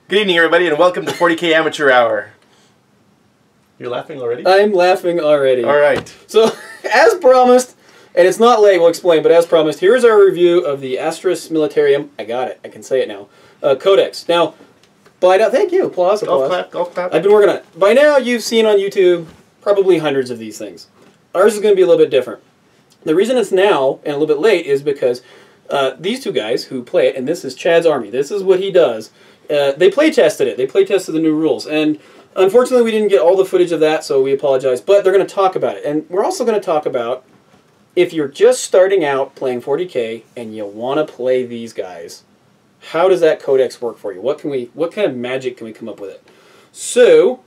Good evening, everybody, and welcome to 40K Amateur Hour. You're laughing already? I'm laughing already. All right. So, as promised, and it's not late, we'll explain, but as promised, here's our review of the Astra Militarum. I got it. I can say it now. Codex. Now, by now, thank you. Applause. Golf clap, golf clap. I've been working on it. By now, you've seen on YouTube probably hundreds of these things. Ours is going to be a little bit different. The reason it's now and a little bit late is because these two guys who play it, and this is Chad's army. This is what he does. They play tested it. They play tested the new rules, and unfortunately, we didn't get all the footage of that, so we apologize. But they're going to talk about it, and we're also going to talk about if you're just starting out playing 40K and you want to play these guys, how does that codex work for you? What kind of magic can we come up with it? So,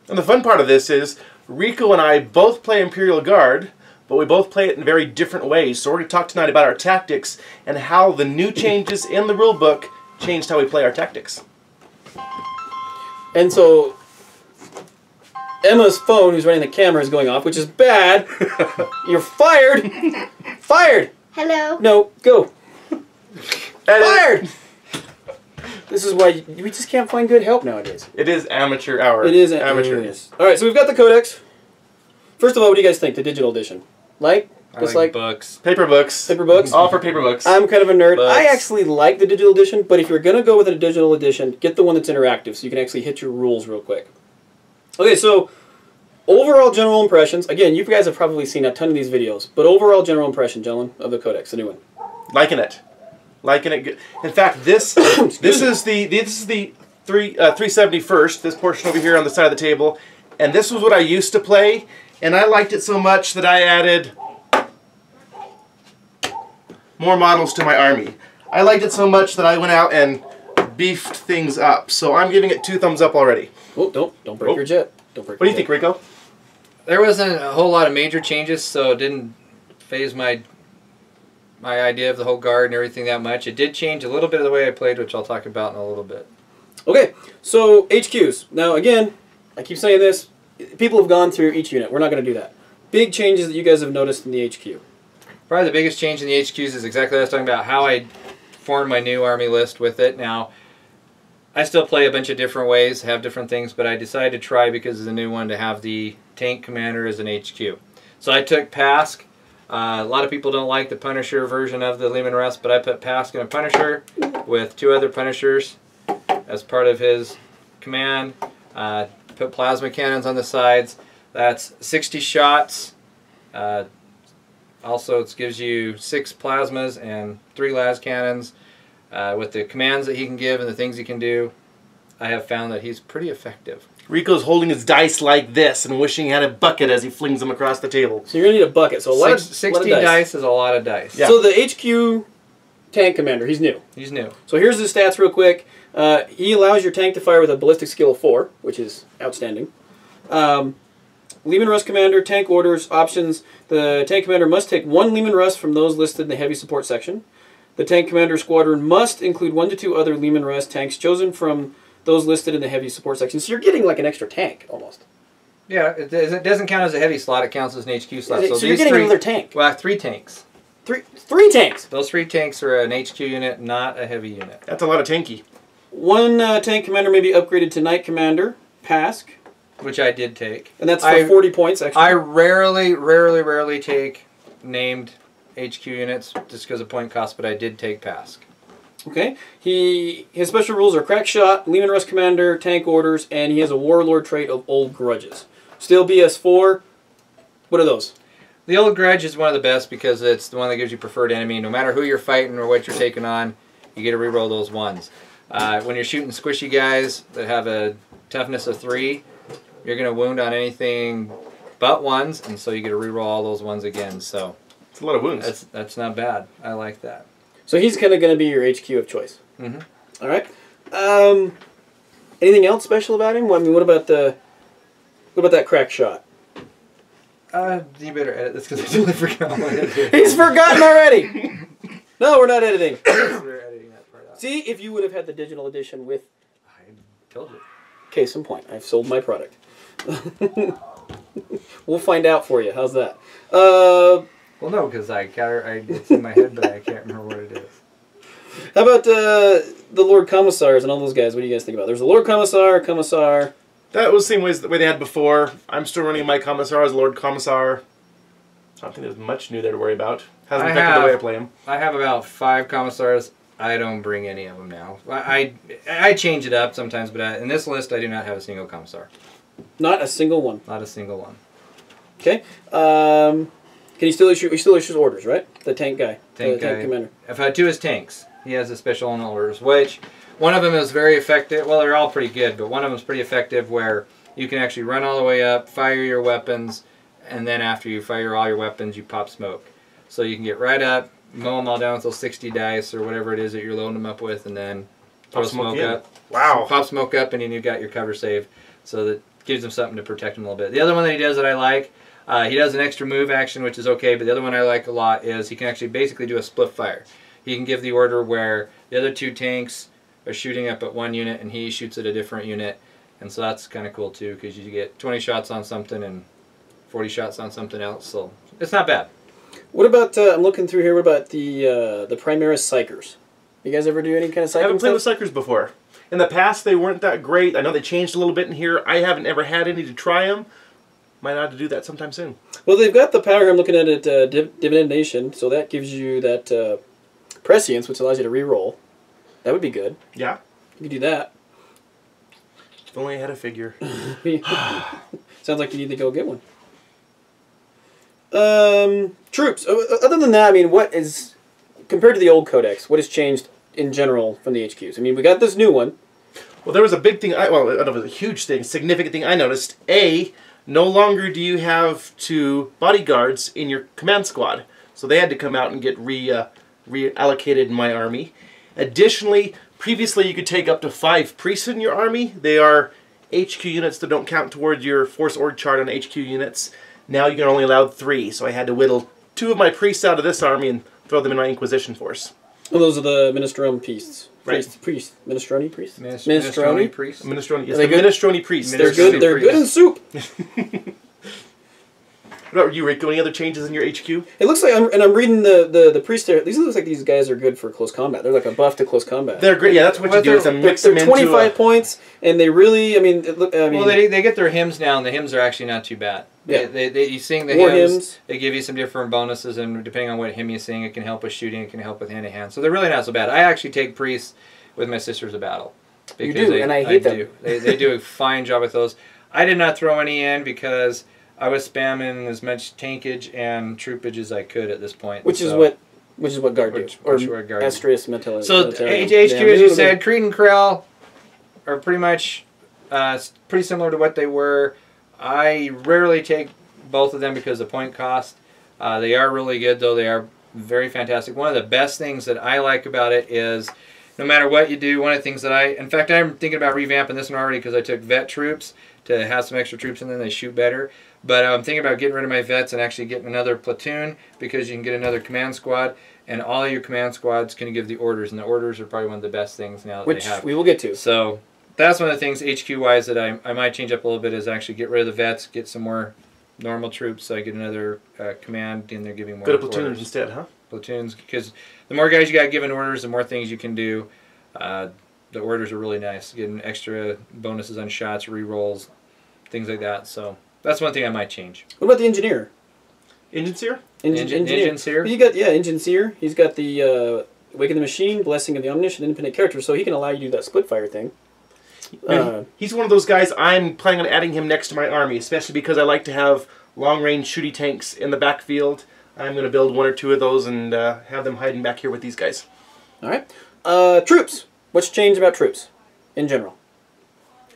and the fun part of this is Rico and I both play Imperial Guard, but we both play it in very different ways. So we're going to talk tonight about our tactics and how the new changes in the rule book changed how we play our tactics. And so Emma's phone, who's running the camera, is going off, which is bad. You're fired. Fired. Hello. No, go. Fired. This is why we just can't find good help nowadays. It is Amateur Hour. It is Amateur. It is. All right, so we've got the codex. First of all, what do you guys think? The digital edition, Like books. Paper books. Paper books. All for paper books. I'm kind of a nerd. Books. I actually like the digital edition, but if you're going to go with a digital edition, get the one that's interactive so you can actually hit your rules real quick. Okay, so overall general impressions. Again, you guys have probably seen a ton of these videos, but overall general impression, gentlemen, of the codex. Anyone? Liking it. Liking it. In fact, this is the 371st. This portion over here on the side of the table, and this was what I used to play, and I liked it so much that I added more models to my army. I liked it so much that I went out and beefed things up. So I'm giving it 2 thumbs up already. Oh, don't break your jet. Don't break. What do you think, Rico? There wasn't a whole lot of major changes, so it didn't phase my idea of the whole guard and everything that much. It did change a little bit of the way I played, which I'll talk about in a little bit. Okay, so HQs. Now again, I keep saying this. People have gone through each unit. We're not going to do that. Big changes that you guys have noticed in the HQ. Probably the biggest change in the HQs is exactly what I was talking about, how I formed my new army list with it. Now, I still play a bunch of different ways, have different things, but I decided to try, because it's a new one, to have the tank commander as an HQ. So I took Pask. A lot of people don't like the Punisher version of the Leman Russ, but I put Pask in a Punisher with 2 other Punishers as part of his command. Put plasma cannons on the sides. That's 60 shots. Also, it gives you 6 plasmas and 3 las cannons. With the commands that he can give and the things he can do, I have found that he's pretty effective. Rico's holding his dice like this and wishing he had a bucket as he flings them across the table. So you're going to need a bucket. So 60 dice is a lot of dice. Yeah. So the HQ tank commander, he's new. He's new. So here's his stats real quick. He allows your tank to fire with a ballistic skill of 4, which is outstanding. Leman Russ commander, tank orders, options. The tank commander must take 1 Leman Russ from those listed in the heavy support section. The tank commander squadron must include 1 to 2 other Leman Russ tanks chosen from those listed in the heavy support section. So you're getting like an extra tank, almost. Yeah, it doesn't count as a heavy slot, it counts as an HQ slot. So you're getting another tank. Well, 3 tanks. Three tanks! Those 3 tanks are an HQ unit, not a heavy unit. That's a lot of tanky. 1 tank commander may be upgraded to Knight Commander, Pask. Which I did take. And that's for 40 points, actually. I rarely take named HQ units just because of point cost, but I did take Pask. Okay. His special rules are Crack Shot, Leman Russ Commander, Tank Orders, and he has a Warlord trait of Old Grudges. Still BS4. What are those? The Old Grudge is one of the best because it's the one that gives you preferred enemy. No matter who you're fighting or what you're taking on, you get to reroll those ones. When you're shooting squishy guys that have a toughness of 3, you're going to wound on anything but 1s, and so you get to reroll all those ones again. So it's a lot of wounds. That's not bad. I like that. So he's kind of going to be your HQ of choice. Mm-hmm. All right. Anything else special about him? I mean, what about that Crack Shot? You better edit this because I totally forgot what it is. He's forgotten already. No, we're not editing. We're editing that part out. See, if you would have had the digital edition with. I told you. Case in point, I've sold my product. We'll find out for you. How's that? Well, no, because it's in my head, but I can't remember what it is. How about the Lord Commissars and all those guys, what do you guys think about? There's a Lord Commissar. That was the same way they had before. I'm still running my Commissar as Lord Commissar. I don't think there's much new there to worry about. Hasn't affected the way I play him. I have about 5 Commissars. I don't bring any of them now. I change it up sometimes, but in this list I do not have a single Commissar. Not a single one. Not a single one. Okay. Can he still issue? He still issues orders, right? The tank guy. Tank commander. I've had 2 as tanks. He has a special on orders, which one of them is very effective. Well, they're all pretty good, but one of them is pretty effective where you can actually run all the way up, fire your weapons, and then after you fire all your weapons, you pop smoke. So you can get right up, mow them all down with those 60 dice or whatever it is that you're loading them up with, and then throw smoke up. Wow. Pop smoke up, and then you've got your cover save. So that gives them something to protect them a little bit. The other one that he does that I like, he does an extra move action, which is okay, but the other one I like a lot is he can actually basically do a split fire. He can give the order where the other 2 tanks are shooting up at one unit and he shoots at a different unit. And so that's kind of cool too, because you get 20 shots on something and 40 shots on something else. So it's not bad. What about, I'm looking through here, what about the Primaris Psychers? You guys ever do any kind of Psychers? I haven't played with Psychers before. In the past, they weren't that great. I know they changed a little bit in here. I haven't ever had any to try them. Might have to do that sometime soon. Well, they've got the power, I'm looking at it, Divination, so that gives you that Prescience, which allows you to re-roll. That would be good. Yeah. You could do that. If only I had a figure. Sounds like you need to go get one. Troops. Other than that, I mean, what is, compared to the old Codex, what has changed in general from the HQs? I mean, we got this new one. Well, there was a big thing, well, it was a huge thing, significant thing I noticed. No longer do you have 2 bodyguards in your command squad. So they had to come out and get reallocated in my army. Additionally, previously you could take up to 5 priests in your army. They are HQ units that don't count towards your force org chart on HQ units. Now you can only allow 3, so I had to whittle 2 of my priests out of this army and throw them in my Inquisition force. Well, those are the Minestrone priests. Right. Minestrone priests? Minestrone priests? Minestrone, yes, the Minestrone priests. They're good. They're good in soup. What about you, Rico? Any other changes in your HQ? It looks like, I'm reading the priest there. These looks like these guys are good for close combat. They're like a buff to close combat. They're great. Yeah, that's what you do. Is mix them they're into 25 points, and they really, I mean, well, they get their hymns now, and the hymns are actually not too bad. Yeah. You sing the hymns. They give you some different bonuses, and depending on what hymn you sing, it can help with shooting. It can help with hand to hand. So they're really not so bad. I actually take priests with my Sisters of Battle. You do, and I hate them. They do a fine job with those. I did not throw any in because I was spamming as much tankage and troopage as I could at this point. Which is what Guard do. Or Astra Militarum. So HQ, as you said, Creed and Krell are pretty much pretty similar to what they were. I rarely take both of them because of point cost. They are really good, though. They are very fantastic. One of the best things that I like about it is no matter what you do, one of the things that in fact, I'm thinking about revamping this one already because I took vet troops to have some extra troops in them. They shoot better. But I'm thinking about getting rid of my vets and actually getting another platoon because you can get another command squad, and all of your command squads can give the orders, and the orders are probably one of the best things now that they have. Which we will get to. So that's one of the things HQ-wise that I might change up a little bit is actually get rid of the vets, get some more normal troops, so I get another command, and they're giving more Go to platoons orders. instead, huh? Platoons, because the more guys you got given orders, the more things you can do. The orders are really nice, getting extra bonuses on shots, re-rolls, things like that. So that's one thing I might change. What about the engineer? Engine Seer? Engine Seer? You got, Engine Seer. He's got the Awaken the Machine, Blessing of the Omniscient, Independent Character, so he can allow you to do that split fire thing. He's one of those guys. I'm planning on adding him next to my army, especially because I like to have long-range shooty tanks in the backfield. I'm going to build 1 or 2 of those and have them hiding back here with these guys. All right. Troops. What's changed about troops in general?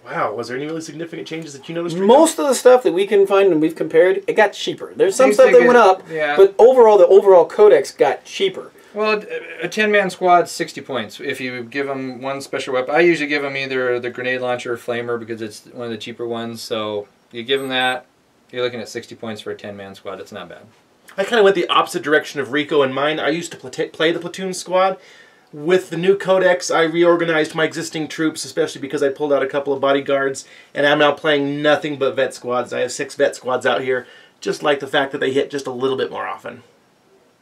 Wow, was there any really significant changes that you noticed? Rico? Most of the stuff that we can find and we've compared, it got cheaper. There's some stuff that went up, but overall, the overall codex got cheaper. Well, a 10-man squad's 60 points. If you give them one special weapon, I usually give them either the grenade launcher or flamer because it's one of the cheaper ones. So you give them that, you're looking at 60 points for a 10-man squad. It's not bad. I kind of went the opposite direction of Rico and mine. I used to play the platoon squad. With the new codex, I reorganized my existing troops, especially because I pulled out a couple of bodyguards, and I'm now playing nothing but vet squads. I have 6 vet squads out here, just like the fact that they hit just a little bit more often.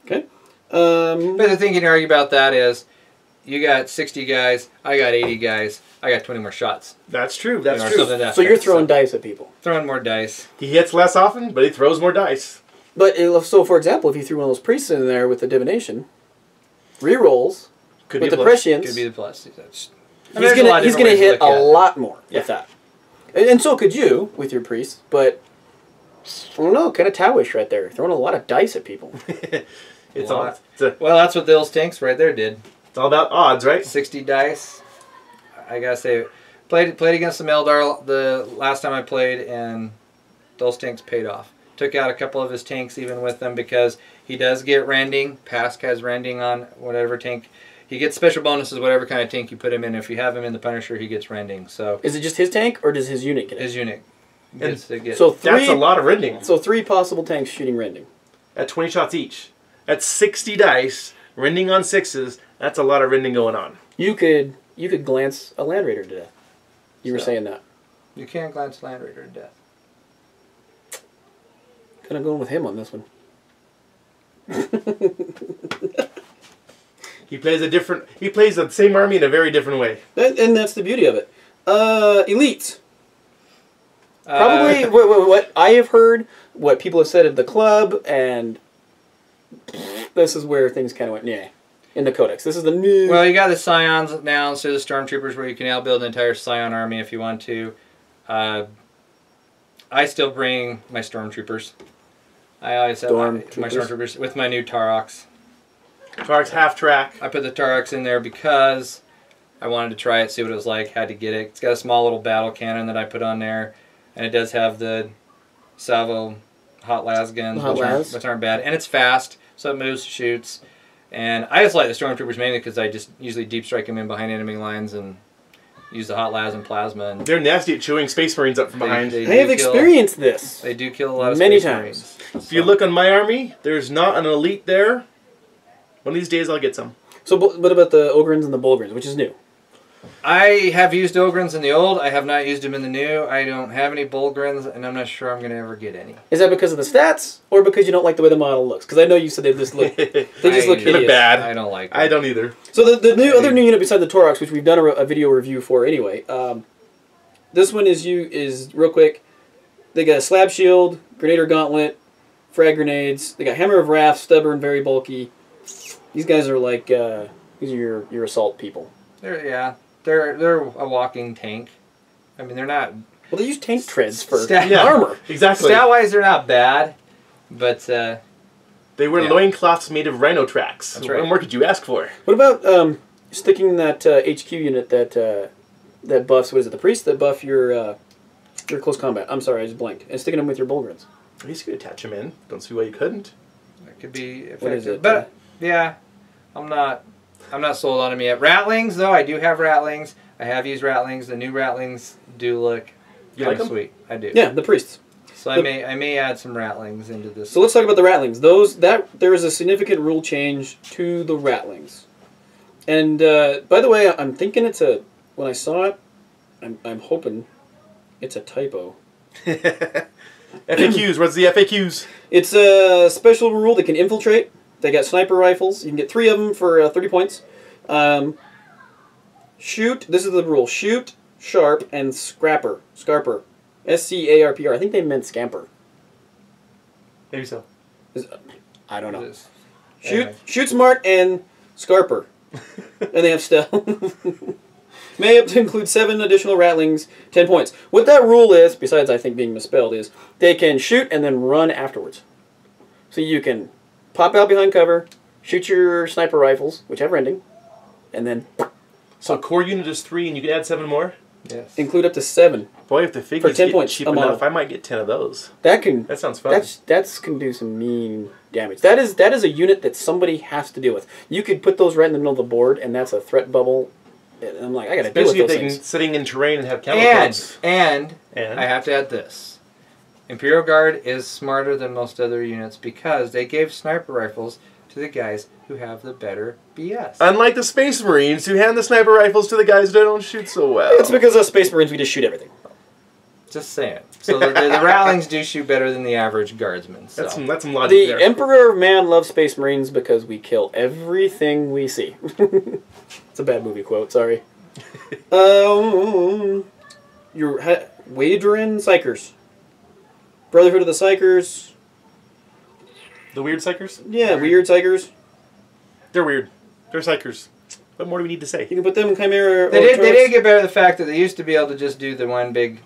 Okay. But the thing you can argue about that is, you got 60 guys, I got 80 guys, I got 20 more shots. That's true. That's You know, true. something like So that. you're throwing dice at people. Throwing more dice. He hits less often, but he throws more dice. But so, for example, if you threw one of those priests in there with the divination, rerolls Could with be the a plus. prescience, Could be the plus. That's, he's gonna hit a lot more Yeah. with that. And so could you with your priest, but I don't know, kind of Taoish right there, throwing a lot of dice at people. It's Well, all. Well, that's what those tanks right there did. It's all about odds, right? 60 dice. I gotta say, played against the Meldar the last time I played, and those tanks paid off. Took out a couple of his tanks even with them because he does get rending. Pask has rending on whatever tank. He gets special bonuses whatever kind of tank you put him in. If you have him in the Punisher, he gets rending. So Is it just his tank, or does his unit get it? his unit gets to get. So That's a lot of rending. So 3 possible tanks shooting rending. At 20 shots each. That's 60 dice. Rending on 6s. That's a lot of rending going on. You could glance a Land Raider to death. You were saying that. You can't glance Land Raider to death. Kind of going with him on this one. He plays the same army in a very different way. And that's the beauty of it. Elites. Probably what I have heard, what people have said at the club, and this is where things kind of went, yeah, in the Codex. This is the new... Well, you got the Scions now instead of the Stormtroopers, where you can outbuild an entire Scion army if you want to. I still bring my Stormtroopers. I always have my Stormtroopers with my new Taroks. Tark's half track. I put the Taroks in there because I wanted to try it, see what it was like, had to get it. It's got a small little battle cannon that I put on there, and it does have the Salvo Hot Las guns, which aren't bad. And it's fast, so it moves, shoots. And I just like the Stormtroopers mainly because I just usually deep strike them in behind enemy lines and use the Hot Las and Plasma. And they're nasty at chewing Space Marines up from behind. I have experienced this. They do kill a lot of many Space times. Marines. If you look on my army, there's not an elite there. One of these days I'll get some. So what about the Ogrins and the Bulgrins, which is new? I have used Ogrins in the old. I have not used them in the new. I don't have any Bulgrins, and I'm not sure I'm going to ever get any. Is that because of the stats, or because you don't like the way the model looks? Because I know you said they just look hideous. Bad. I don't like them. I don't either. So the other new unit beside the Torox, which we've done a video review for anyway, this one is real quick. They got a slab shield, Grenadier Gauntlet, frag grenades. They got Hammer of Wrath, stubborn, very bulky. These guys are like these are your assault people. They're a walking tank. I mean, they're not. Well, they use tank treads for Yeah, armor. Exactly. Stat-wise, they're not bad, but they wear loincloths made of rhino tracks. That's right. What more could you ask for? What about sticking that HQ unit that buffs? What is it? The priest that buff your close combat. I'm sorry, I just blanked. And sticking them with your Bulgrins. At least you could attach them in. Don't see why you couldn't. it could be effective. What is it? But yeah, I'm not sold on them yet. Ratlings, though, I do have Ratlings. I have used Ratlings. The new Ratlings do look kind of sweet. I do. Yeah, the priests. So I may add some Ratlings into this. So let's talk about the Ratlings. There is a significant rule change to the Ratlings. And by the way, I'm thinking when I saw it, I'm hoping it's a typo. FAQs. What's the FAQs? It's a special rule that can infiltrate. They got sniper rifles. You can get 3 of them for 30 points. Shoot. This is the rule. Shoot, sharp, and scrapper. Scarper. SCARPR. I think they meant scamper. Maybe so. I don't know. Anyway. Shoot smart and scarper. And they have stealth. May up to include 7 additional Ratlings, 10 points. What that rule is, besides I think being misspelled, is they can shoot and then run afterwards. So you can pop out behind cover, shoot your sniper rifles, which have rending, and then... So core unit is 3 and you can add 7 more? Yes. Include up to 7. Boy, if the figures For 10 get points cheap a model. enough, I might get 10 of those. That sounds fun. That can do some mean damage. That is a unit that somebody has to deal with. You could put those right in the middle of the board, and that's a threat bubble. And I'm like, I got to deal with Especially if those they things. can sitting in terrain and have chemicals. And I have to add this. Imperial Guard is smarter than most other units because they gave sniper rifles to the guys who have the better BS. Unlike the Space Marines, who hand the sniper rifles to the guys who don't shoot so well. It's because of Space Marines, we just shoot everything. Just saying. So the Ratlings do shoot better than the average guardsman. So. That's some logic The there. Emperor of Man loves Space Marines because we kill everything we see. It's a bad movie quote. Sorry. Your Wadrin Psychers. Brotherhood of the Psychers. The weird psychers? Yeah, weird Psychers. They're weird. They're psychers. What more do we need to say? You can put them in Chimera. They did get better at the fact that they used to be able to just do the one big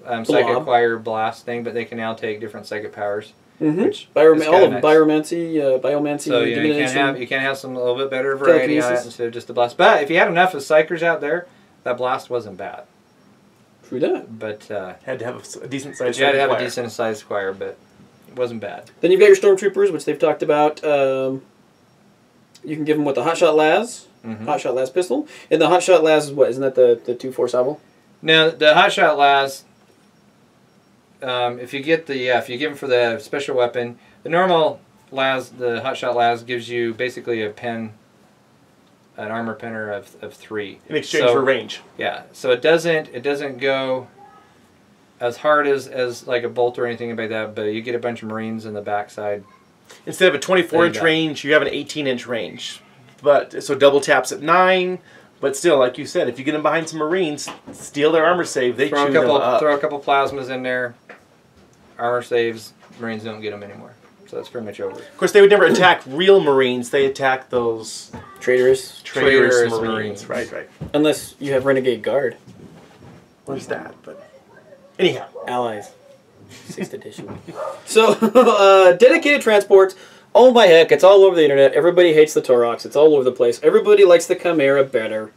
psychic acquire blast thing, but they can now take different psychic powers. Mm-hmm. Which biomancy. So you can have some a little bit better variety on it instead of just the blast. But if you had enough of psychers out there, that blast wasn't bad. True that. But had to have a decent sized. You had to have a decent sized squire, but it wasn't bad. Then you've got your stormtroopers, which they've talked about. You can give them with the hotshot las, hotshot las pistol, and the hotshot las is what? Isn't that the 2-4 salvo? No, the hotshot las. If you give them for the special weapon, the normal las, the hotshot las gives you basically a pen, an armor penner of 3 in exchange for range. Yeah, so it doesn't go as hard as like a bolt or anything like that, but you get a bunch of Marines in the backside. Instead of a 24-inch range, you have an 18-inch range. But so double taps at 9. But still, like you said, if you get them behind some Marines, steal their armor save, they chew them up. Throw a couple plasmas in there, armor saves, Marines don't get them anymore. So that's pretty much over. Of course, they would never attack real Marines. They attack those traitorous Marines. Right. Unless you have Renegade Guard. What's that? But anyhow, allies, 6th edition. So dedicated transports. Oh my heck! It's all over the internet. Everybody hates the Taurox. It's all over the place. Everybody likes the Chimera better.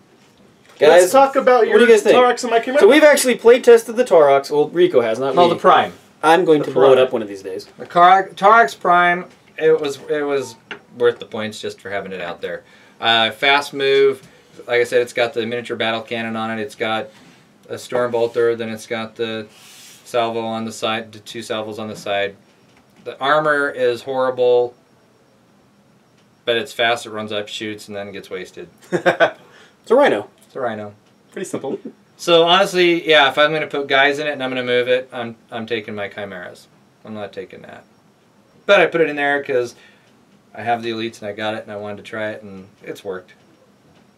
Guys, let's talk about your Taurox and my Chimera. So we've actually play tested the Taurox. Well, Rico has, not me. No, the Prime. I'm going to blow it up one of these days. The Taurox Prime, it was worth the points just for having it out there. Fast move, like I said, it's got the miniature battle cannon on it. It's got a storm bolter. Then it's got the salvo on the side, the 2 salvos on the side. The armor is horrible, but it's fast. It runs up, shoots, and then gets wasted. It's a Rhino. It's a Rhino. Pretty simple. So honestly, yeah, if I'm going to put guys in it and I'm going to move it, I'm taking my Chimeras. I'm not taking that. But I put it in there because I have the elites and I got it and I wanted to try it and it's worked.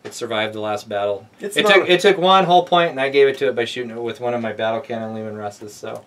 It survived the last battle. It took 1 whole point and I gave it to it by shooting it with one of my battle cannon Lehman Russes. So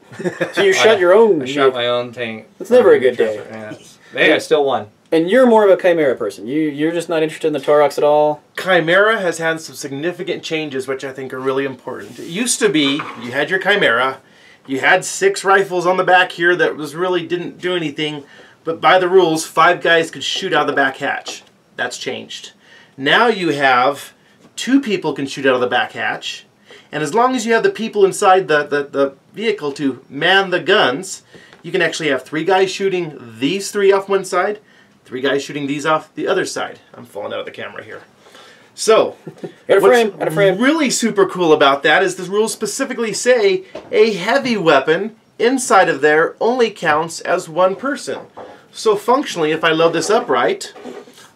you shot your own. I shot my own tank. It's never a good day. Yeah. Hey, I still won. And you're more of a Chimera person. You're just not interested in the Taurox at all? Chimera has had some significant changes, which I think are really important. It used to be, you had your Chimera, you had 6 rifles on the back here that really didn't do anything, but by the rules, 5 guys could shoot out of the back hatch. That's changed. Now you have 2 people can shoot out of the back hatch, and as long as you have the people inside the vehicle to man the guns, you can actually have 3 guys shooting these 3 off one side, 3 guys shooting these off the other side. I'm falling out of the camera here. So, what's really super cool about that is the rules specifically say a heavy weapon inside of there only counts as 1 person. So functionally, if I load this up right,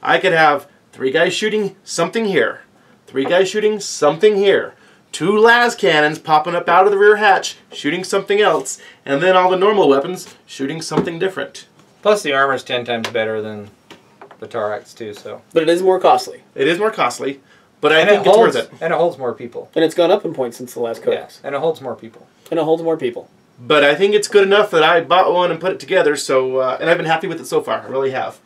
I could have 3 guys shooting something here, 3 guys shooting something here, 2 las cannons popping up out of the rear hatch shooting something else, and then all the normal weapons shooting something different. Plus the armor is 10 times better than the Taurox too, so. But it is more costly. It is more costly, but I think it's worth it. And it holds more people. And it's gone up in points since the last codex. Yeah, and it holds more people. And it holds more people. But I think it's good enough that I bought one and put it together, so and I've been happy with it so far. I really have.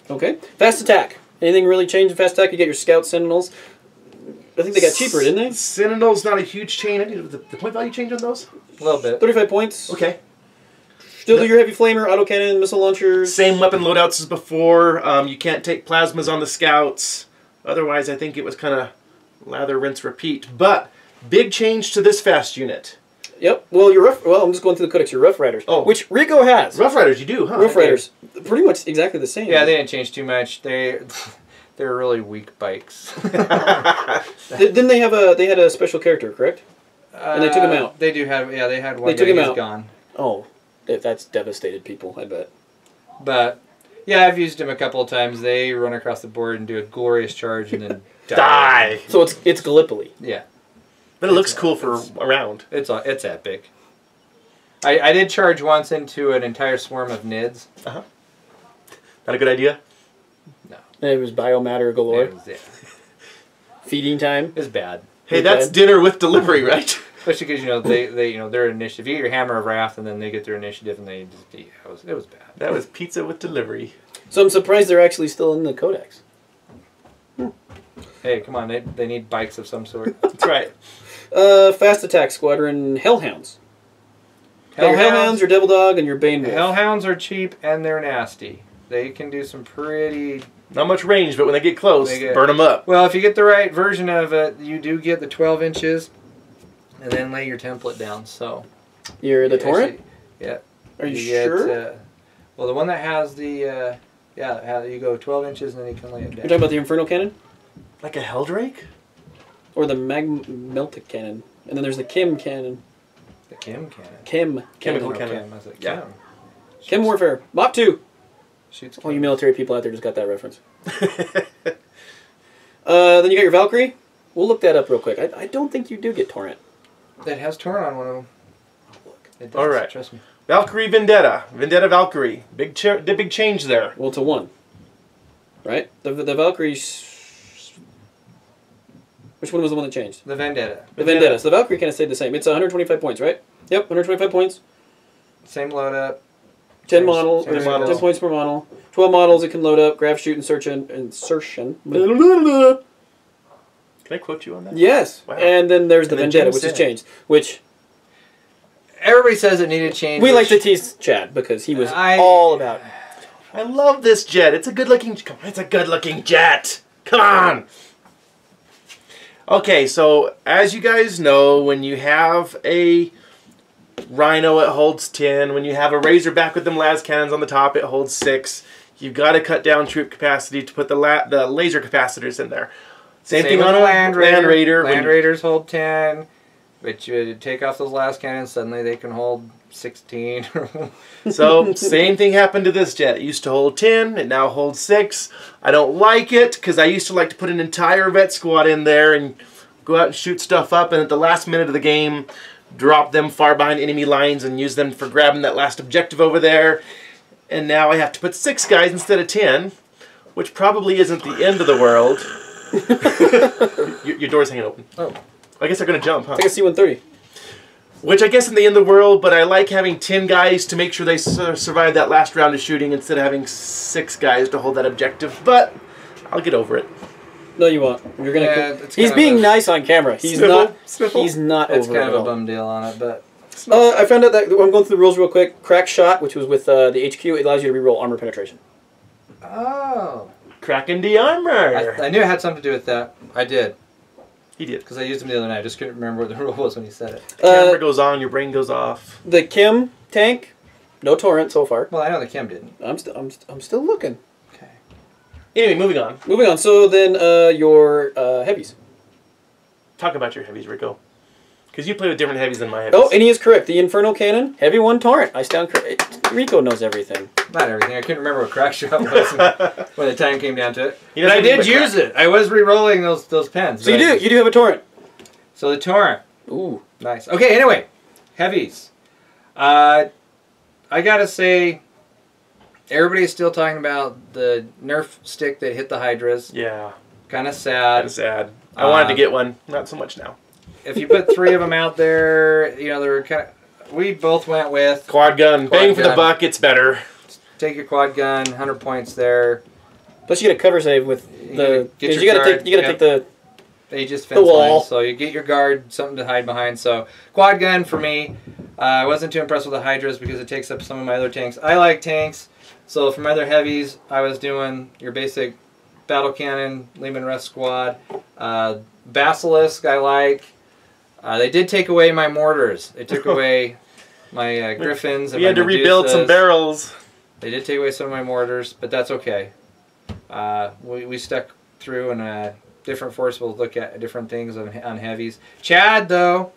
Okay. Fast attack. Anything really changed in fast attack? You get your scout sentinels. I think they got cheaper, didn't they? Sentinel's not a huge chain. The point value change on those? A little bit. 35 points. Okay. Still do your heavy flamer, autocannon, missile launchers. Same weapon loadouts as before. You can't take plasmas on the scouts. Otherwise, I think it was kind of lather, rinse, repeat. But big change to this fast unit. Yep. Well, I'm just going through the codex. Your Rough Riders, which Rico has. Rough Riders, you do, huh? Rough Riders, pretty much exactly the same. Yeah, they didn't change too much. They're really weak bikes. Didn't they have they had a special character, correct? And they took him out. They do have, yeah, they had one. They took him out. Gone. Oh, that's devastated people, I bet. But yeah, I've used them a couple of times. They run across the board and do a glorious charge and then die. So it's Gallipoli. Yeah. But it looks cool for around. It's epic. I did charge once into an entire swarm of NIDs. Not a good idea? No. And it was biomatter galore. Yeah. Feeding time. Is bad. Hey, that's dinner with delivery, right? Especially because they their initiative. You get your Hammer of Wrath, and then they get their initiative, and they just it was bad. That was pizza with delivery. So I'm surprised they're actually still in the codex. Hey, come on, they need bikes of some sort. That's right. Fast Attack Squadron Hellhounds. Hellhounds, your Devil Dog, and your Bane Wolf. Hellhounds are cheap and they're nasty. They can do some pretty... Not much range, but when they get close, burn them up. Well, if you get the right version of it, you do get the 12 inches, and then lay your template down. So You're the Torrent? Yeah. Are you sure? Well, the one that has the... how you go 12 inches and then you can lay it down. You're talking about the Infernal Cannon? Like a Helldrake? Or the Meltic Cannon. And then there's the Chem Cannon. The Chem Cannon? Chemical Cannon. cannon. I was like, Yeah. Chem Warfare. Mach 2. Shoots All you military people out there just got that reference. Then you got your Valkyrie. We'll look that up real quick. I don't think you do get Torrent. That has Torrent on one of them. It does, All right. Trust me. Valkyrie Vendetta. Vendetta Valkyrie. Big change there. Well, to 1. Right? The Valkyrie... Which one was the one that changed? The Vendetta. The Vendetta. So the Valkyrie kind of stayed the same. It's 125 points, right? Yep, 125 points. Same load up. 10 models. 10 models. 10 points per model. 12 models it can load up. Grab, shoot, insertion. Can I quote you on that? Yes. Wow. And then there's the And then Vendetta, Jim which has said- changed. Which Everybody says it needed change. we like to tease Chad because he was all about. I love this jet. It's a good-looking... It's a good-looking jet. Come on. Okay, so as you guys know, when you have a Rhino, it holds 10. When you have a Razorback with them las cannons on the top, it holds 6. You've got to cut down troop capacity to put the laser capacitors in there. Same thing on a Land Raider. Land Raiders hold 10, but you take off those las cannons, suddenly they can hold 16. So, same thing happened to this jet. It used to hold 10, it now holds 6. I don't like it, because I used to like to put an entire vet squad in there and go out and shoot stuff up, and at the last minute of the game, drop them far behind enemy lines and use them for grabbing that last objective over there. And now I have to put 6 guys instead of 10, which probably isn't the end of the world. Your door's hanging open. Oh. I guess they're going to jump, huh? It's like a C-130. Which I guess in the end of the world, but I like having 10 guys to make sure they survive that last round of shooting instead of having 6 guys to hold that objective. But I'll get over it. No, you won't. You're gonna. Yeah, he's being nice on camera. He's Sniffle, not. sniffle. He's not It's over kind it of at a all. bum deal on it, but... I found out that I'm going through the rules real quick. Crack shot, which was with the HQ, it allows you to reroll armor penetration. Oh. Cracking the armor. I knew it had something to do with that. I did. He did. Because I used them the other night. I just couldn't remember what the rule was when he said it. Camera goes on, your brain goes off. The Kim tank, no torrent so far. Well, I know the Kim didn't. I'm still looking. Okay. Anyway, moving on. Moving on. So then your heavies. Talk about your heavies, Rico. Because you play with different heavies than my heavies. Oh, and he is correct. The Infernal Cannon, heavy 1 torrent. I stand correct. Rico knows everything. Not everything. I couldn't remember what crack shot was when the time came down to it. He But doesn't I did need a use it. I was re-rolling those pens. So you do have a torrent. So the torrent. Ooh. Nice. Okay, anyway. Heavies. I gotta say, everybody's still talking about the Nerf stick that hit the Hydras. Yeah. Kind of sad. That's sad. I wanted to get one. Not so much now. If you put 3 of them out there, you know, they're kind of... We both went with... Quad gun. Bang for the gun. buck. It's better. Take your quad gun, 100 points there. Plus you get a cover save with the. Get your You gotta guard, take the. Aegis fence wall. line, so you get your guard, something to hide behind. So quad gun for me. I wasn't too impressed with the Hydras because it takes up some of my other tanks. I like tanks, so for my other heavies, I was doing your basic battle cannon, Lehman Russ squad. Basilisk I like. They did take away my mortars. They took away my Griffins. And We had to my rebuild some Medusas. barrels. They did take away some of my mortars, but that's okay. We stuck through, and different force will look at different things on heavies. Chad, though,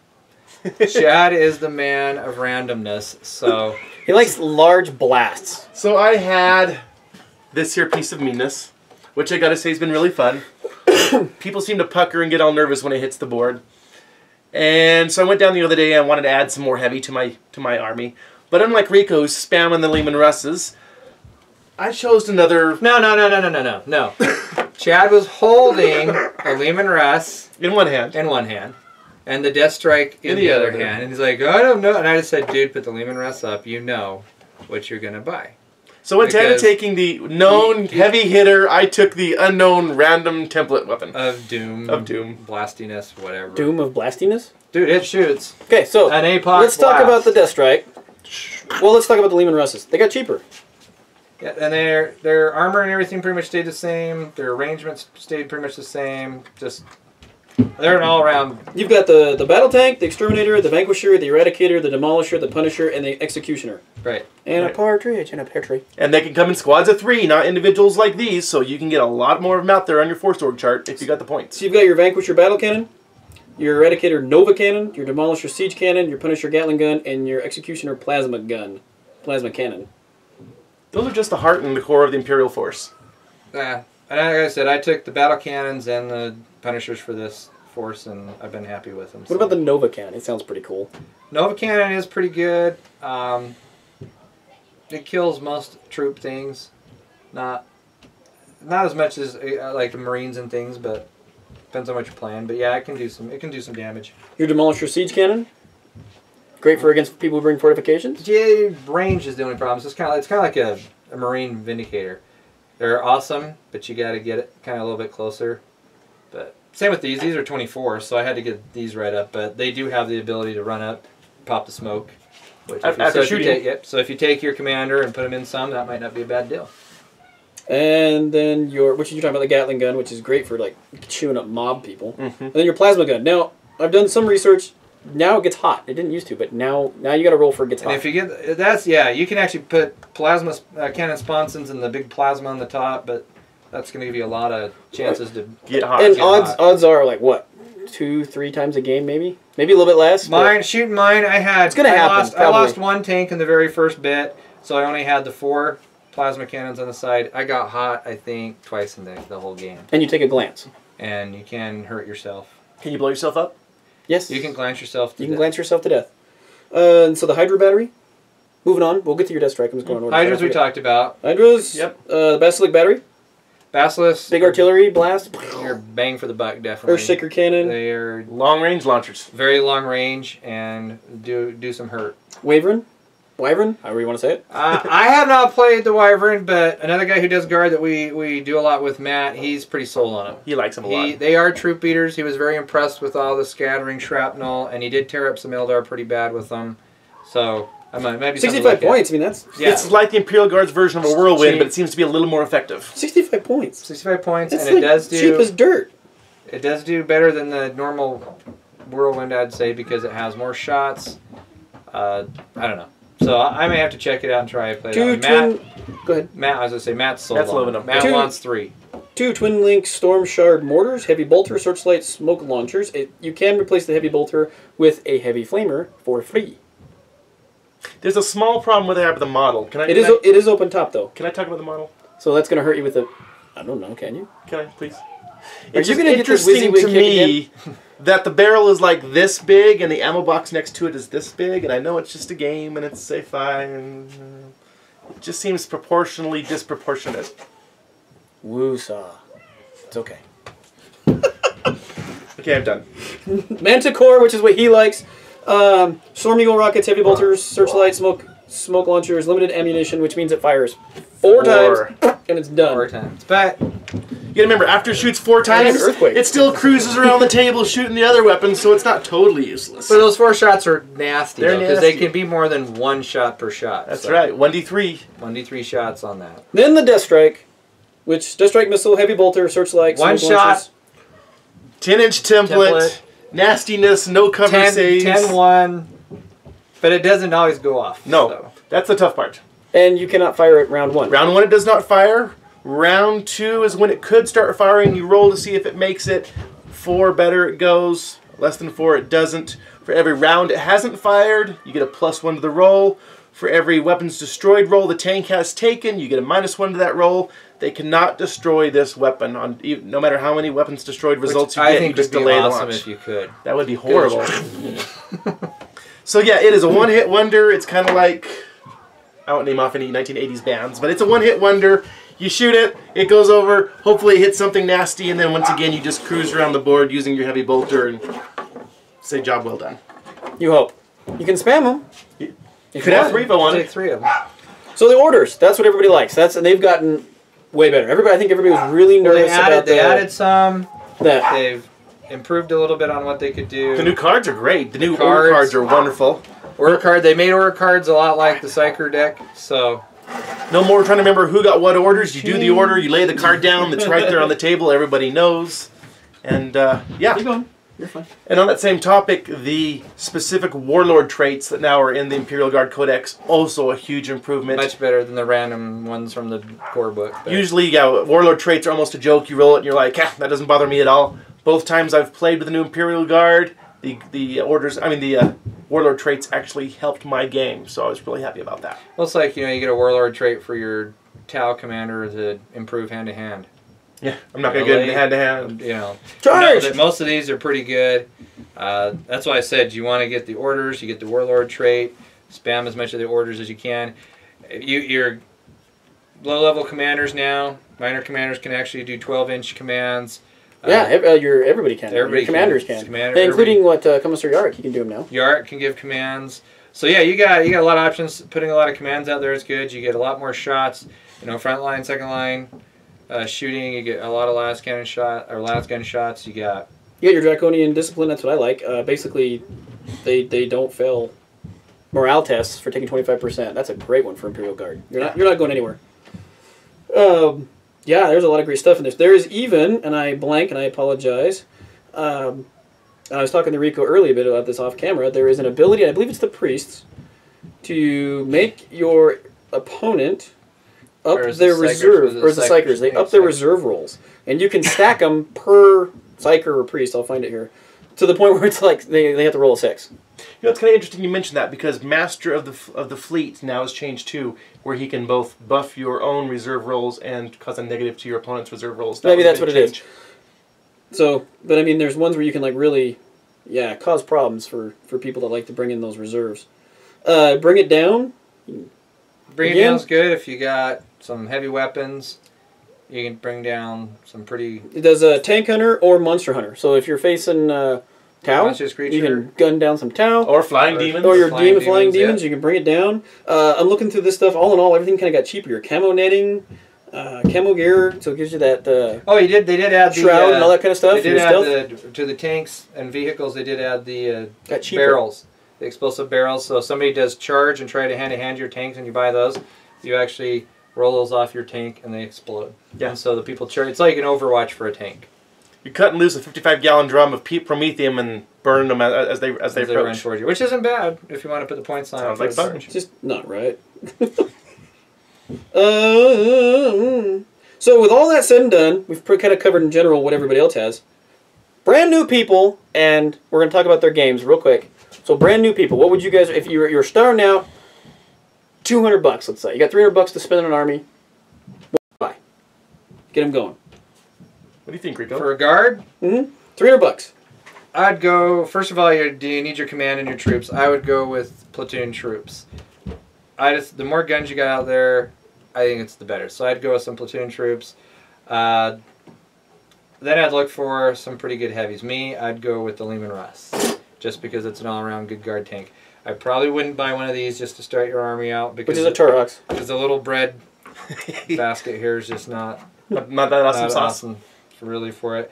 Chad is the man of randomness, so... He likes large blasts. So I had this here piece of meanness, which I gotta say has been really fun. People seem to pucker and get all nervous when it hits the board. And so I went down the other day and wanted to add some more heavy to my army. But unlike Rico, who's spamming the Lehman Russes, I chose another... No. Chad was holding a Lehman Russ In one hand. in one hand, and the Death Strike in the other hand. And he's like, I don't know. And I just said, dude, put the Lehman Russ up. You know what you're going to buy. So instead of taking the known heavy hitter, I took the unknown random template weapon. Of Doom. Of Doom. Blastiness, whatever. Doom of Blastiness? Dude, it shoots. Okay, so An APOC let's talk blast. about the Death Strike. Well, let's talk about the Lehman Russes. They got cheaper. Yeah, and their armor and everything pretty much stayed the same. Their arrangements stayed pretty much the same. Just they're an all-around. You've got the Battle Tank, the Exterminator, the Vanquisher, the Eradicator, the Demolisher, the Punisher, and the Executioner. Right. And a partridge and a pear tree. And they can come in squads of 3, not individuals like these, so you can get a lot more of them out there on your 4-sword chart if you got the points. So you've got your Vanquisher Battle Cannon, your Eradicator Nova Cannon, your Demolisher Siege Cannon, your Punisher Gatling Gun, and your Executioner Plasma Cannon. Those are just the heart and the core of the Imperial Force. And like I said, I took the battle cannons and the Punishers for this force, and I've been happy with them. What about the Nova Cannon? It sounds pretty cool. Nova Cannon is pretty good. It kills most troop things. Not as much as like the Marines and things, but depends on what you're playing. But yeah, it can do some damage. Your Demolisher Siege Cannon? Great for against people who bring fortifications? Yeah, range is the only problem. So it's kind of like a Marine Vindicator. They're awesome, but you got to get it kind of a little bit closer. But same with these. These are 24, so I had to get these right up. But they do have the ability to run up, pop the smoke. After shooting. So if you take your commander and put him in some, that might not be a bad deal. And then you're talking about the Gatling Gun, which is great for like chewing up mob people. And then your Plasma Gun. Now, I've done some research. Now it gets hot. It didn't used to, but now you got to roll for it gets hot. And if you get you can actually put plasma cannon sponsons and the big plasma on the top, but that's going to give you a lot of chances to get hot. And odds are like what, 2-3 times a game maybe a little bit less. Shooting mine, it's gonna happen. I lost one tank in the very first bit, so I only had the 4 plasma cannons on the side. I got hot, I think, twice in the whole game. And you take a glance. And you can hurt yourself. Can you blow yourself up? Yes. You can glance yourself to death. glance yourself to death. And so the Hydra Battery. Moving on. We'll get to your Death Strike. I'm just going order. Hydras we talked about. Hydras. Yep. The Basilisk Battery. Basilisk. Big artillery blast. You're bang for the buck, definitely. Earthshaker Cannon. They are long-range launchers. very long range and do some hurt. Wyvern. However you want to say it. I have not played the Wyvern, but another guy who does guard that we do a lot with, Matt, he's pretty sold on him. He likes them a lot. They are troop beaters. He was very impressed with all the scattering shrapnel, and he did tear up some Eldar pretty bad with them. So, maybe 65 points. I mean, that's... Yeah. It's like the Imperial Guard's version of a whirlwind, but it seems to be a little more effective. 65 points. 65 points, That's and like it does do... cheap as dirt. It does do better than the normal whirlwind, I'd say, because it has more shots. I don't know. So I may have to check it out and try to play it out. Go ahead. Matt, I was going to say, Matt's sold on it. Matt wants 3. 2 Twin Link Storm Shard mortars, heavy bolter, searchlight, smoke launchers. You can replace the heavy bolter with a heavy flamer for free. There's a small problem with the model. It is open top though. Can I talk about the model? So that's going to hurt you with the... I don't know. Can you? Can I, please? It's just interesting to me that the barrel is like this big and the ammo box next to it is this big, and I know it's just a game and it's sci-fi, and it just seems proportionally disproportionate. Woo-saw. It's okay. Okay, I'm done. Manticore, which is what he likes. Storm Eagle rockets, heavy bolters, searchlight, smoke launchers, limited ammunition, which means it fires 4 times and it's done. 4 times. But you gotta remember, after it shoots 4 times, it still cruises around the table shooting the other weapons, so it's not totally useless. But those 4 shots are nasty, They're because they can be more than 1 shot per shot. That's right, 1d3. 1d3 shots on that. Then the Death Strike, which Death Strike missile, heavy bolter, searchlight, 1 smoke shot, launchers. 10-inch template, nastiness, no cover saves. 10-1, but it doesn't always go off. No, so. That's the tough part. And you cannot fire it round 1. Round 1 it does not fire. Round 2 is when it could start firing. You roll to see if it makes it. 4 better it goes. Less than 4 it doesn't. For every round it hasn't fired, you get a +1 to the roll. For every weapons destroyed roll the tank has taken, you get a -1 to that roll. They cannot destroy this weapon on no matter how many weapons destroyed results you get. You just delay the launch. If you could. That would be horrible. So yeah, it is a one-hit wonder. It's kind of like, I won't name off any 1980s bands, but it's a one-hit wonder. You shoot it, it goes over, hopefully it hits something nasty, and then once again you just cruise around the board using your heavy bolter and say job well done. You hope. You can spam them. You could have 3 if I wanted. Take 3 of them. So the orders, that's what everybody likes. And they've gotten way better. I think everybody was really nervous about They added some. that. They've improved a little bit on what they could do. The new cards are great. The new order cards are wonderful. Order card. They made order cards a lot like the Psyker deck, so no more trying to remember who got what orders. You do the order, you lay the card down, it's right there on the table, everybody knows. And yeah. Keep going. You're fine. And on that same topic, the specific warlord traits that now are in the Imperial Guard Codex, also a huge improvement. much better than the random ones from the core book. But Usually, yeah, warlord traits are almost a joke. You roll it and you're like, that doesn't bother me at all. Both times I've played with the new Imperial Guard, the warlord traits actually helped my game, so I was really happy about that. well, it's like, you get a warlord trait for your Tau commander to improve hand-to-hand. Yeah, I'm not going to get into hand-to-hand. Charge! Most of these are pretty good. That's why I said you want to get the orders, you get the warlord trait, spam as much of the orders as you can. Your low-level commanders now, minor commanders can actually do 12-inch commands. Everybody can. Everybody Your commanders can. can. Including Commissar Yarrick, you can do them now. Yarrick can give commands. So yeah, you got a lot of options. Putting a lot of commands out there is good. You get a lot more shots. Front line, second line, shooting. You get a lot of last gun shots. You got your Draconian Discipline. That's what I like. Basically, they don't fail morale tests for taking 25%. That's a great one for Imperial Guard. You're not going anywhere. Yeah, there's a lot of great stuff in this. There is even, and I blank and I apologize. I was talking to Rico earlier a bit about this off camera. There is an ability, I believe it's the priests, to make your opponent up their reserve, or the psychers. They up their reserve rolls, and you can stack them per psycher or priest. I'll find it here, to the point where it's like they have to roll a 6. It's kind of interesting you mentioned that, because Master of the Fleet now has changed too, where he can both buff your own reserve rolls and cause a negative to your opponent's reserve rolls. Maybe that's what it is. So, but I mean, there's ones where you can like really, cause problems for people that like to bring in those reserves. Bring it down. Bring it down's good if you got some heavy weapons. You can bring down some pretty. It does a tank hunter or monster hunter. So if you're facing Tau, you can gun down some Tau. Or flying demons. Or your flying demons, you can bring it down. I'm looking through this stuff. All in all, everything kind of got cheaper. Your camo netting, camo gear, so it gives you that. They did add shroud and all that kind of stuff. They did add to the tanks and vehicles. They did add the barrels, the explosive barrels. So if somebody does charge and try to hand your tanks, and you buy those, you actually roll those off your tank and they explode. Yeah. And so the people charge. It's like an Overwatch for a tank. You cut and loose a 55-gallon drum of promethium and burn them as they run approach. Towards you, which isn't bad if you want to put the points on. Sounds like fun. It's just not right. So with all that said and done, we've kind of covered in general what everybody else has. Brand new people, and we're going to talk about their games real quick. So brand new people, what would you guys, if you're starting out, $200, let's say. You got $300 to spend on an army. What do you buy? Get them going. What do you think, Rico? For a guard? $300. I'd go, first of all, do you need your command and your troops? I would go with platoon troops. The more guns you got out there, I think it's the better. So I'd go with some platoon troops. Then I'd look for some pretty good heavies. I'd go with the Lehman Russ, just because it's an all-around good guard tank. I probably wouldn't buy one of these just to start your army out. Because which is a Turok. Because the little bread basket here is just not that awesome really for it.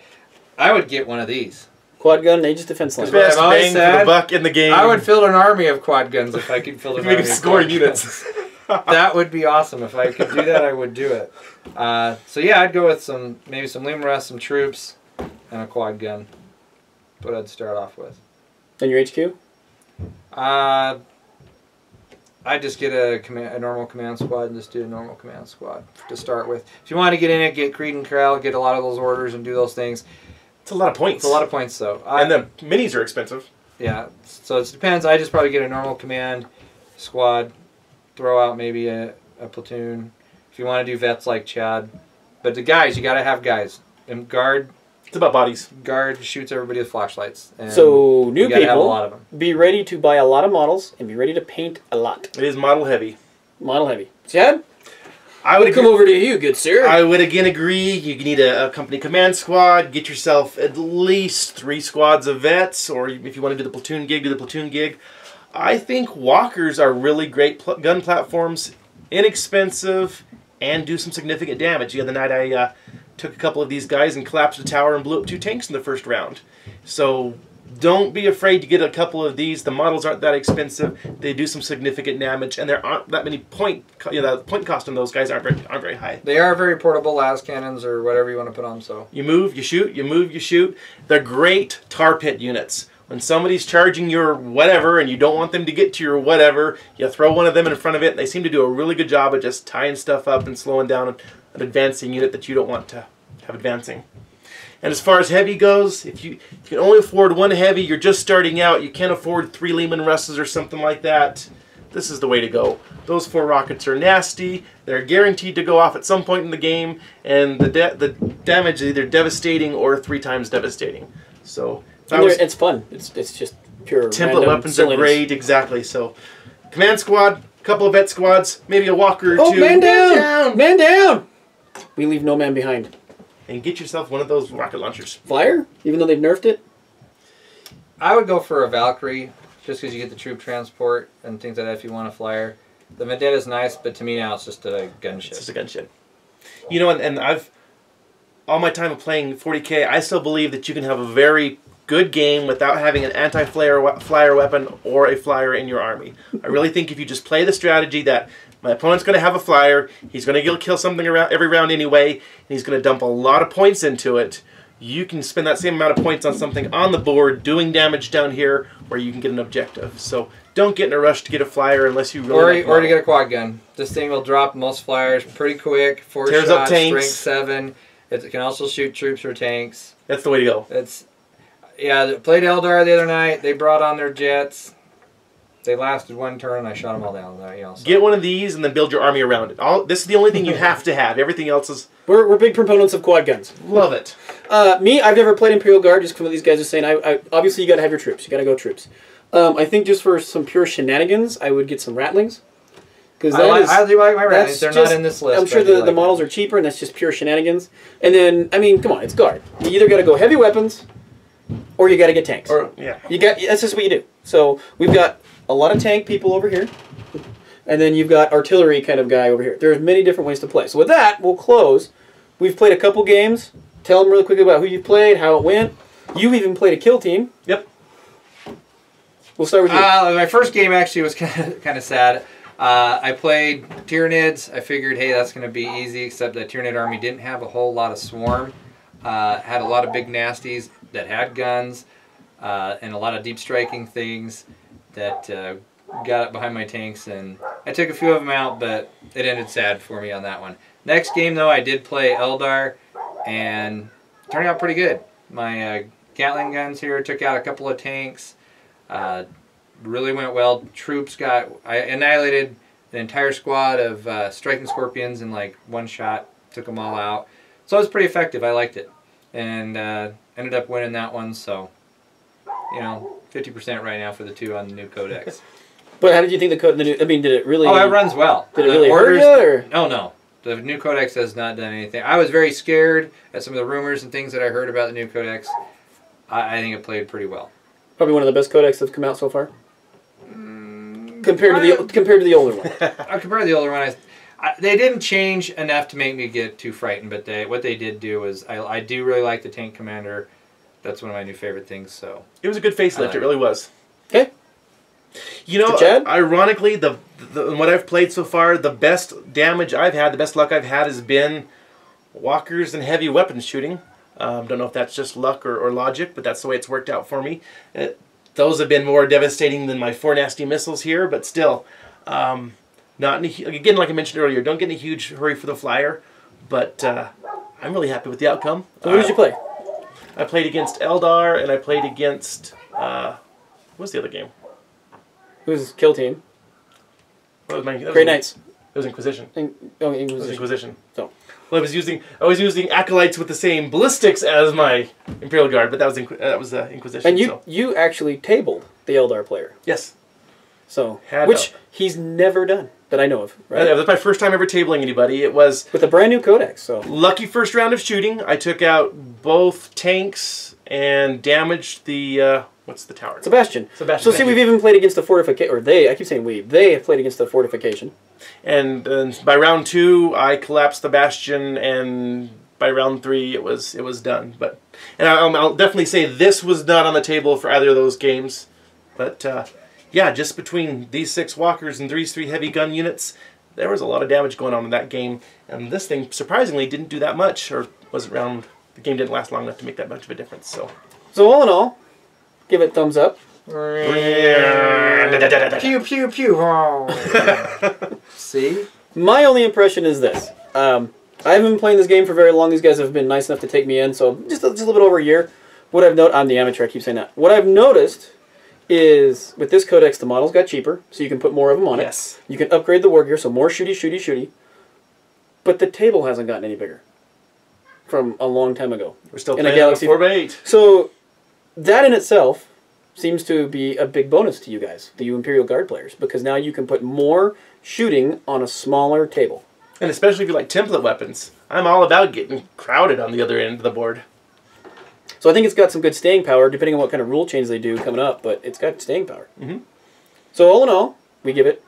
I would get one of these. Quad gun, Aegis Defense Line. Best bang for the buck in the game. I would field an army of quad guns if I could field an army of score units. That would be awesome. If I could do that, I would do it. So yeah, I'd go with maybe some Lehman Russ, some troops, and a quad gun. What I'd start off with. And your HQ? I'd just get a normal command squad and just do a normal command squad to start with. If you want to get in it, get Creed and Corral, get a lot of those orders and do those things. It's a lot of points. It's a lot of points, though. And the minis are expensive. Yeah, so it depends. I just probably get a normal command squad, throw out maybe a platoon. If you want to do vets like Chad. But the guys, you got to have guys. And guard... It's about bodies. Guard shoots everybody with flashlights. And so new people, have a lot of them. Be ready to buy a lot of models and be ready to paint a lot. It is model heavy. Model heavy. Chad? I would come over to you, good sir. I would again agree. You need a company command squad. Get yourself at least 3 squads of vets, or if you want to do the platoon gig, do the platoon gig. I think walkers are really great gun platforms, inexpensive, and do some significant damage. The other night I took a couple of these guys and collapsed a tower and blew up 2 tanks in the first round. So don't be afraid to get a couple of these. The models aren't that expensive. They do some significant damage, and there aren't that many point cost on those guys aren't very high. They are very portable las cannons or whatever you want to put on. So you move, you shoot, you move, you shoot. They're great tar pit units. When somebody's charging your whatever and you don't want them to get to your whatever, you throw one of them in front of it, and they seem to do a really good job of just tying stuff up and slowing down an advancing unit that you don't want to have advancing. And as far as heavy goes, if you can only afford 1 heavy, you're just starting out, you can't afford 3 Lehman Russes or something like that, this is the way to go. Those 4 rockets are nasty, they're guaranteed to go off at some point in the game, and the damage is either devastating or 3 times devastating. So it's fun. It's just pure template weapons silliness. are great, exactly. So command squad, a couple of vet squads, maybe a walker or 2. Man down! Man down! We leave no man behind. And get yourself one of those rocket launchers. Flyer? Even though they've nerfed it? I would go for a Valkyrie, just because you get the troop transport and things like that if you want a flyer. The Vendetta's nice, but to me now it's just a gunship. It's just a gunship. You know, and I've, all my time of playing 40K, I still believe that you can have a very good game without having an anti-flyer weapon or a flyer in your army. I really think if you just play the strategy that my opponent's going to have a flyer, he's going to kill something every round anyway, and he's going to dump a lot of points into it, you can spend that same amount of points on something on the board doing damage down here where you can get an objective. So don't get in a rush to get a flyer unless you really or to get a quad gun. This thing will drop most flyers pretty quick. 4 Tears shots, up tanks. strength 7. It can also shoot troops or tanks. That's the way to go. Yeah, played Eldar the other night. They brought on their jets. They lasted 1 turn, and I shot them all down. So. Get one of these and then build your army around it. This is the only thing you have to have. Everything else is... We're big proponents of quad guns. Love it. Me, I've never played Imperial Guard, just from what these guys are saying. Obviously, you got to have your troops. You got to go troops. I think just for some pure shenanigans, I would get some Ratlings. I do like my Ratlings. They're not in this list. I'm sure the models are cheaper, and that's just pure shenanigans. And then, I mean, come on, it's Guard. You either got to go heavy weapons, or you got to get tanks. That's just what you do. So we've got a lot of tank people over here, and then you've got artillery kind of guy over here. There's many different ways to play. So with that, we'll close. We've played a couple games. Tell them really quickly about who you played, how it went. You even played a kill team. Yep. We'll start with you. My first game actually was kind of sad. I played Tyranids. I figured, hey, that's going to be easy, except that Tyranid army didn't have a whole lot of swarm. Had a lot of big nasties that had guns, and a lot of deep striking things that got up behind my tanks, and I took a few of them out, but it ended sad for me on that one. Next game, though, I did play Eldar, and it turned out pretty good. My Gatling guns here took out a couple of tanks. Really went well. Troops I annihilated an entire squad of striking scorpions in like 1 shot. Took them all out. So it was pretty effective. I liked it, and ended up winning that one. So, 50% right now for the 2 on the new codex. But how did you think the new? I mean, did it really? Oh, it runs well. Did it really hurt you? Or? No. The new codex has not done anything. I was very scared at some of the rumors and things that I heard about the new codex. I think it played pretty well. Probably one of the best codex that's come out so far. Compared to the older one. Compared to the older one, they didn't change enough to make me get too frightened. But what they did do was I do really like the tank commander. That's one of my new favorite things. So it was a good facelift. It really was. Okay. Ironically, the what I've played so far, the best damage I've had, the best luck I've had has been walkers and heavy weapons shooting. Don't know if that's just luck or logic, but that's the way it's worked out for me. Those have been more devastating than my 4 nasty missiles here, but still, not again, like I mentioned earlier, don't get in a huge hurry for the flyer, but I'm really happy with the outcome. So who did you play? I played against Eldar, and I played against, what was the other game? It was Kill Team. Great Knights. It was Inquisition. Inquisition. It was Inquisition. So. Well, I was using acolytes with the same ballistics as my Imperial Guard, but that was Inquisition. And you actually tabled the Eldar player. Yes. So which he's never done. that I know of. Right? That was my first time ever tabling anybody. It was with a brand new codex. So lucky first round of shooting. I took out both tanks and damaged the what's the tower? Sebastian. So see, we've even played against the fortification, or they. I keep saying we. They have played against the fortification. And by round 2, I collapsed the bastion, and by round 3, it was done. And I'll definitely say this was not on the table for either of those games. But yeah, just between these 6 walkers and these 3 heavy gun units, there was a lot of damage going on in that game. And this thing surprisingly didn't do that much, or wasn't round. The game didn't last long enough to make that much of a difference. So all in all, give it thumbs up. Pew pew pew. See? My only impression is this. I haven't been playing this game for very long. These guys have been nice enough to take me in, so just a little bit over a year. What I've noticed, I'm the amateur, I keep saying that. What I've noticed is with this codex, the models got cheaper, so you can put more of them on it. Yes. You can upgrade the war gear, so more shooty. But the table hasn't gotten any bigger from a long time ago. We're still in playing a Galaxy 4x8. So that in itself seems to be a big bonus to you guys, the Imperial Guard players, because now you can put more shooting on a smaller table. And especially if you like template weapons. I'm all about getting crowded on the other end of the board. So I think it's got some good staying power, depending on what kind of rule change they do coming up, but it's got staying power. Mm-hmm. So all in all, we give it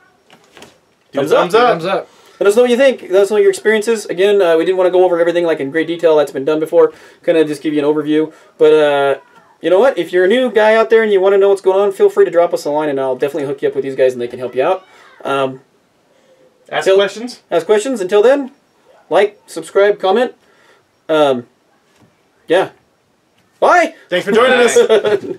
thumbs up. Thumbs up. Let us know what you think. Let us know your experiences. Again, we didn't want to go over everything like in great detail. That's been done before. Kind of just give you an overview. But you know what? If you're a new guy out there and you want to know what's going on, feel free to drop us a line, and I'll definitely hook you up with these guys, and they can help you out. Ask questions. Ask questions. Until then, like, subscribe, comment. Yeah. Bye! Thanks for joining us.